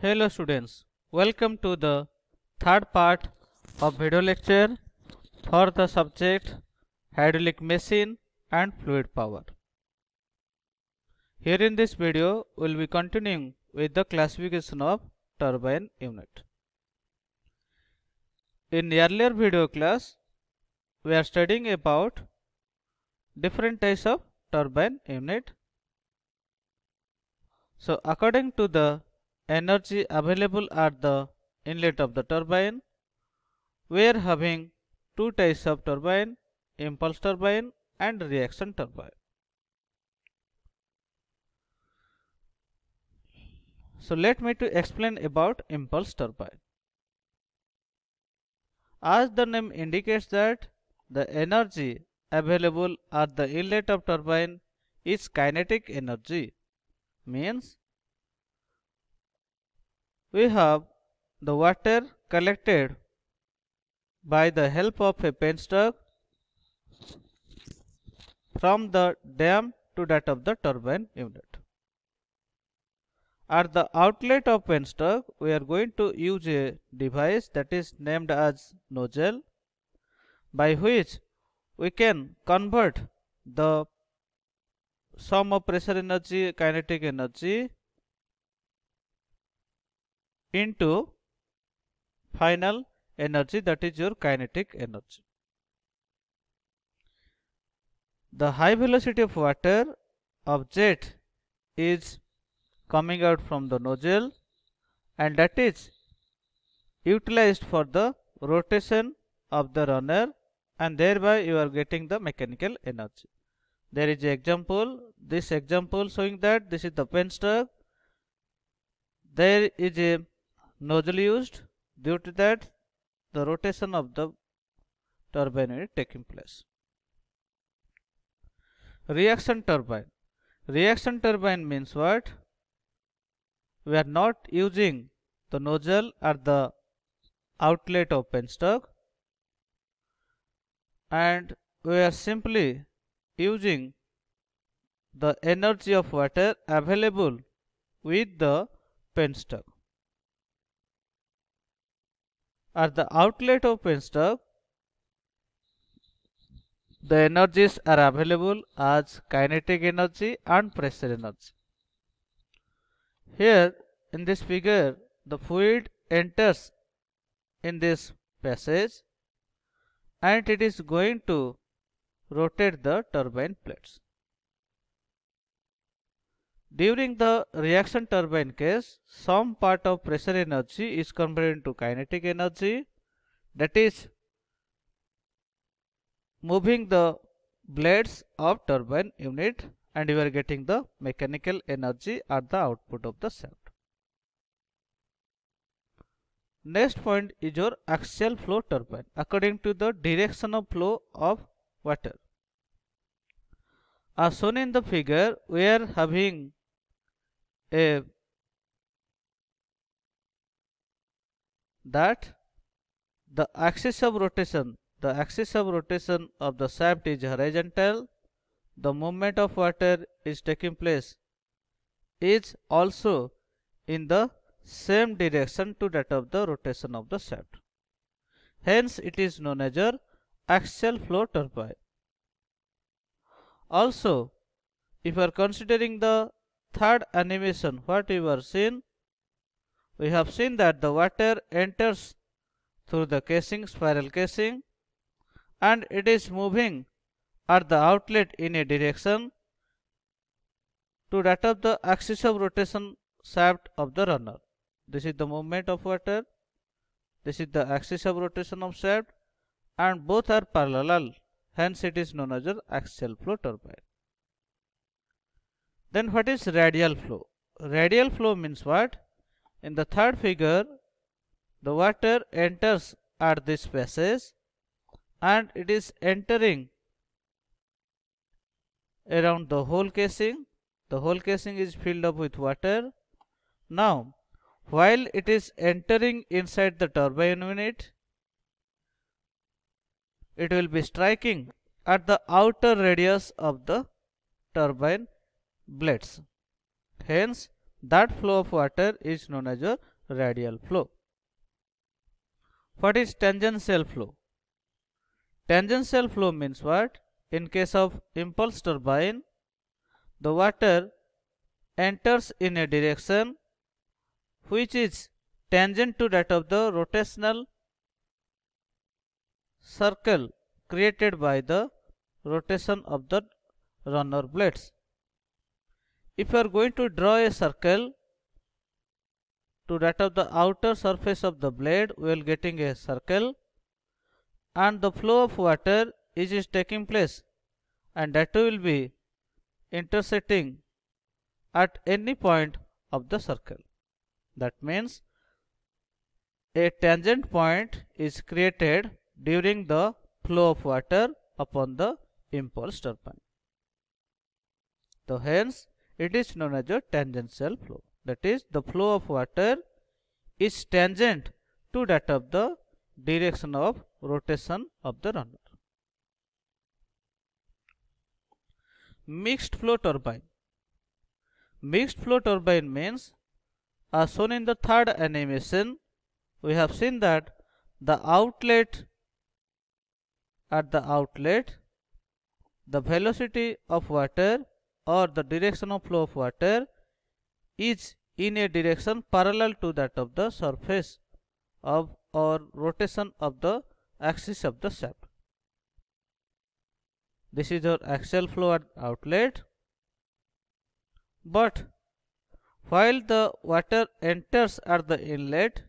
Hello students, welcome to the third part of video lecture for the subject hydraulic machine and fluid power. Here in this video, we will be continuing with the classification of turbine unit. In earlier video class, we are studying about different types of turbine unit. So according to the energy available at the inlet of the turbine, we are having two types of turbine, impulse turbine and reaction turbine. So let me to explain about impulse turbine. As the name indicates that the energy available at the inlet of turbine is kinetic energy, means we have the water collected by the help of a penstock from the dam to that of the turbine unit. At the outlet of penstock, we are going to use a device that is named as nozzle, by which we can convert the sum of pressure energy, kinetic energy into final energy, that is your kinetic energy. The high velocity of water of jet is coming out from the nozzle, and that is utilized for the rotation of the runner, and thereby you are getting the mechanical energy. There is an example, this example showing that this is the penstock. There is a nozzle used, due to that the rotation of the turbine is taking place. Reaction turbine. Reaction turbine means what? We are not using the nozzle at the outlet of penstock, and we are simply using the energy of water available with the penstock. At the outlet of penstock, the energies are available as kinetic energy and pressure energy. Here in this figure, the fluid enters in this passage and it is going to rotate the turbine plates. During the reaction turbine case, some part of pressure energy is converted into kinetic energy, that is moving the blades of turbine unit, and you are getting the mechanical energy at the output of the shaft. Next point is your axial flow turbine, according to the direction of flow of water. As shown in the figure, we are having that the axis of rotation of the shaft is horizontal. The movement of water is taking place is also in the same direction to that of the rotation of the shaft. Hence it is known as your axial flow turbine. Also, if you are considering the third animation, what we were seen, we have seen that the water enters through the casing, spiral casing, and it is moving at the outlet in a direction to that of the axis of rotation shaft of the runner. This is the movement of water, this is the axis of rotation of shaft, and both are parallel, hence it is known as an axial flow turbine. Then what is radial flow? Radial flow means what? In the third figure, the water enters at this passage and it is entering around the whole casing. The whole casing is filled up with water. Now, while it is entering inside the turbine unit, it will be striking at the outer radius of the turbine blades. Hence, that flow of water is known as a radial flow. What is tangential flow? Tangential flow means what? In case of impulse turbine, the water enters in a direction which is tangent to that of the rotational circle created by the rotation of the runner blades. If you are going to draw a circle to that of the outer surface of the blade, we will getting a circle, and the flow of water is taking place, and that will be intersecting at any point of the circle. That means a tangent point is created during the flow of water upon the impulse turbine. So hence it is known as a tangential flow. That is, the flow of water is tangent to that of the direction of rotation of the runner. Mixed flow turbine. Mixed flow turbine means, as shown in the third animation, we have seen that the outlet, at the outlet, the velocity of water or the direction of flow of water is in a direction parallel to that of the surface of or rotation of the axis of the shaft. This is our axial flow at outlet, but while the water enters at the inlet,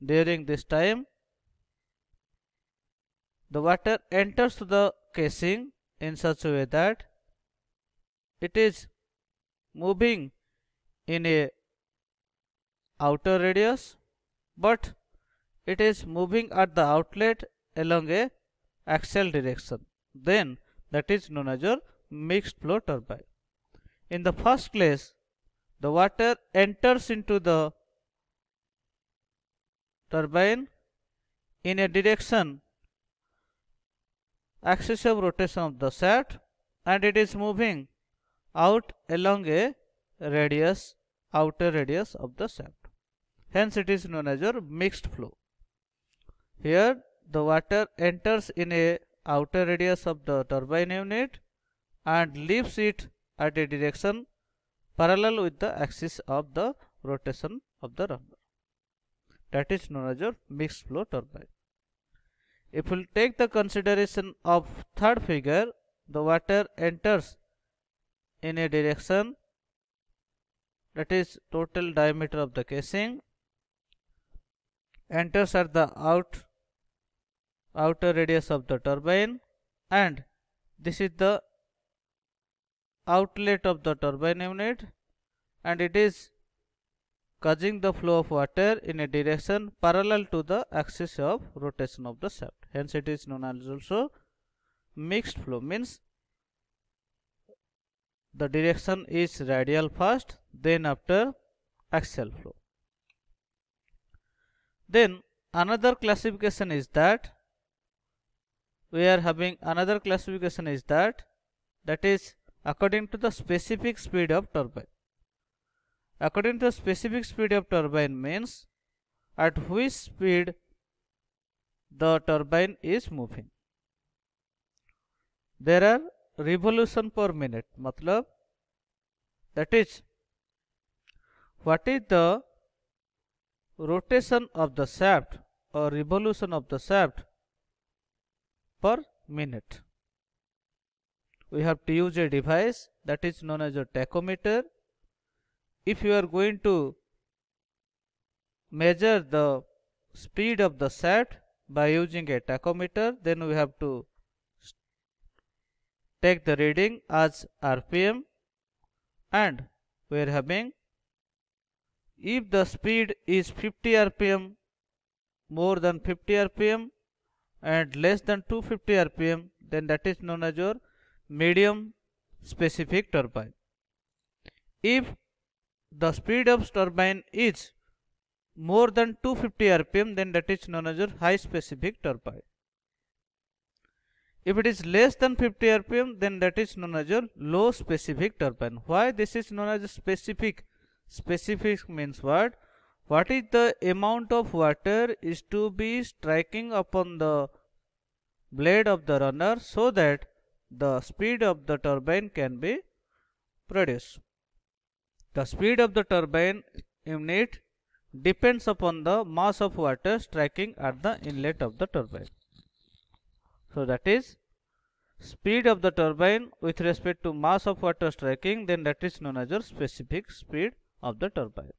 during this time the water enters to the casing in such a way that it is moving in a outer radius, but it is moving at the outlet along a axial direction. Then that is known as your mixed flow turbine. In the first place, the water enters into the turbine in a direction axis of rotation of the shaft, and it is moving out along a radius, outer radius of the shaft. Hence it is known as your mixed flow. Here the water enters in a outer radius of the turbine unit and leaves it at a direction parallel with the axis of the rotation of the runner. That is known as your mixed flow turbine. If we take the consideration of third figure, the water enters in a direction, that is total diameter of the casing, enters at the outer radius of the turbine, and this is the outlet of the turbine unit, and it is causing the flow of water in a direction parallel to the axis of rotation of the shaft. Hence it is known as also mixed flow, means the direction is radial first, then after axial flow. Then another classification is that we are having another classification is that is according to the specific speed of turbine. According to the specific speed of turbine means at which speed the turbine is moving. There are revolution per minute, matlab that is what is the rotation of the shaft or revolution of the shaft per minute. We have to use a device that is known as a tachometer. If you are going to measure the speed of the shaft by using a tachometer, then we have to take the reading as RPM, and we are having, if the speed is 50 RPM, more than 50 RPM and less than 250 RPM, then that is known as your medium specific turbine. If the speed of turbine is more than 250 RPM, then that is known as your high specific turbine. If it is less than 50 RPM, then that is known as your low specific turbine. Why this is known as specific? Specific means what? what is the amount of water is to be striking upon the blade of the runner so that the speed of the turbine can be produced. The speed of the turbine unit depends upon the mass of water striking at the inlet of the turbine. So that is speed of the turbine with respect to mass of water striking, then that is known as your specific speed of the turbine.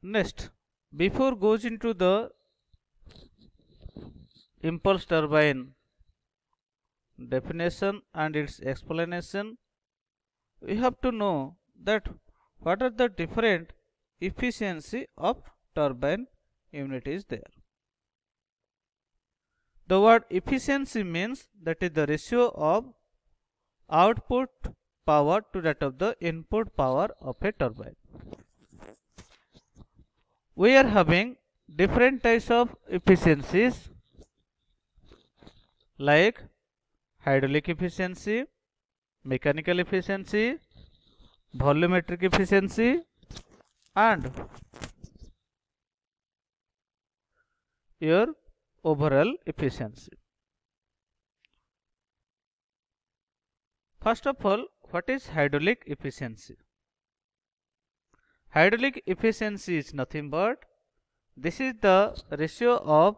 Next, before goes into the impulse turbine definition and its explanation, we have to know that what are the different efficiency of turbine unit is there. The word efficiency means that is the ratio of output power to that of the input power of a turbine. We are having different types of efficiencies like hydraulic efficiency, mechanical efficiency, volumetric efficiency and your overall efficiency. First of all, what is hydraulic efficiency? Hydraulic efficiency is nothing but this is the ratio of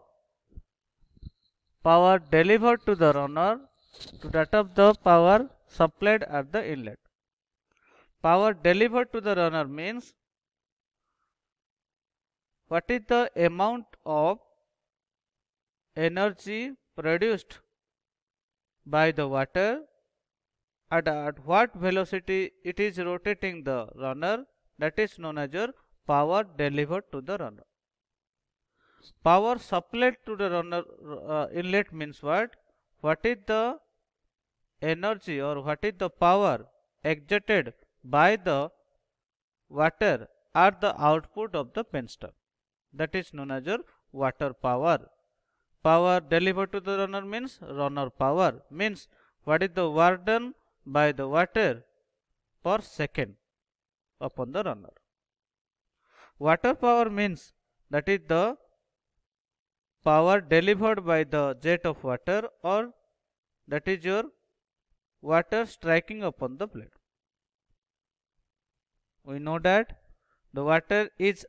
power delivered to the runner to that of the power supplied at the inlet. Power delivered to the runner means what is the amount of energy produced by the water and at what velocity it is rotating the runner, that is known as your power delivered to the runner. Power supplied to the runner inlet means what? What is the energy or what is the power exerted by the water at the output of the penstock, that is known as your water power. Power delivered to the runner means runner power, means what is the work done by the water per second upon the runner. Water power means that is the power delivered by the jet of water or that is your water striking upon the blade. We know that the water is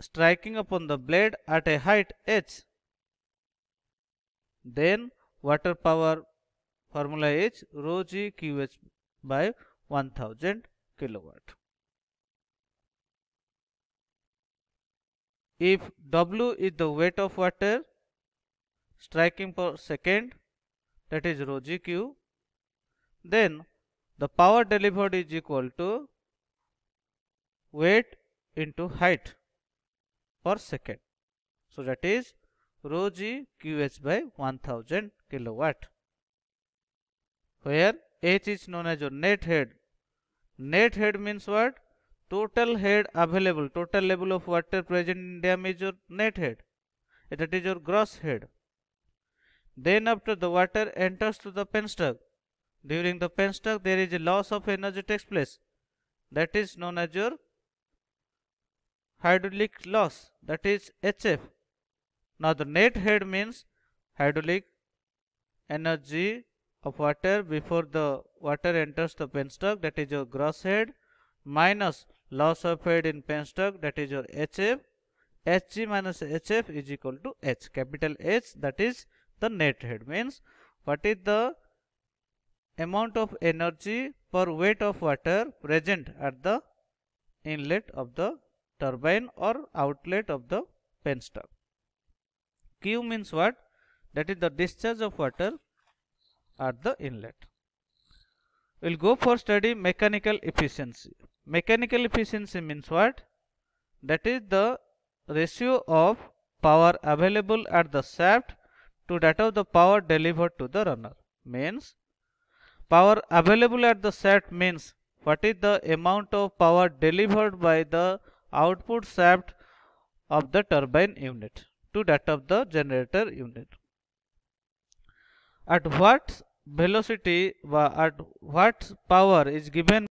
striking upon the blade at a height h. Then water power formula is rho g QH by 1000 kilowatt. If W is the weight of water striking per second, that is rho g Q, then the power delivered is equal to weight into height per second. So that is rho g QH by 1000 kilowatt, where H is known as your net head. Net head means what? Total head available, total level of water present in dam is your net head, that is your gross head. Then after the water enters to the penstock, during the penstock there is a loss of energy takes place, that is known as your hydraulic loss, that is HF. Now the net head means hydraulic energy of water before the water enters the penstock, that is your gross head, minus loss of head in penstock, that is your HF. Hg minus HF is equal to H, capital H, that is the net head, means what is the amount of energy per weight of water present at the inlet of the turbine or outlet of the penstock. Q means what? That is the discharge of water at the inlet. We will go for study mechanical efficiency. Mechanical efficiency means what? That is the ratio of power available at the shaft to that of the power delivered to the runner. Means power available at the shaft means what is the amount of power delivered by the output shaft of the turbine unit to that of the generator unit. At what velocity, at what power is given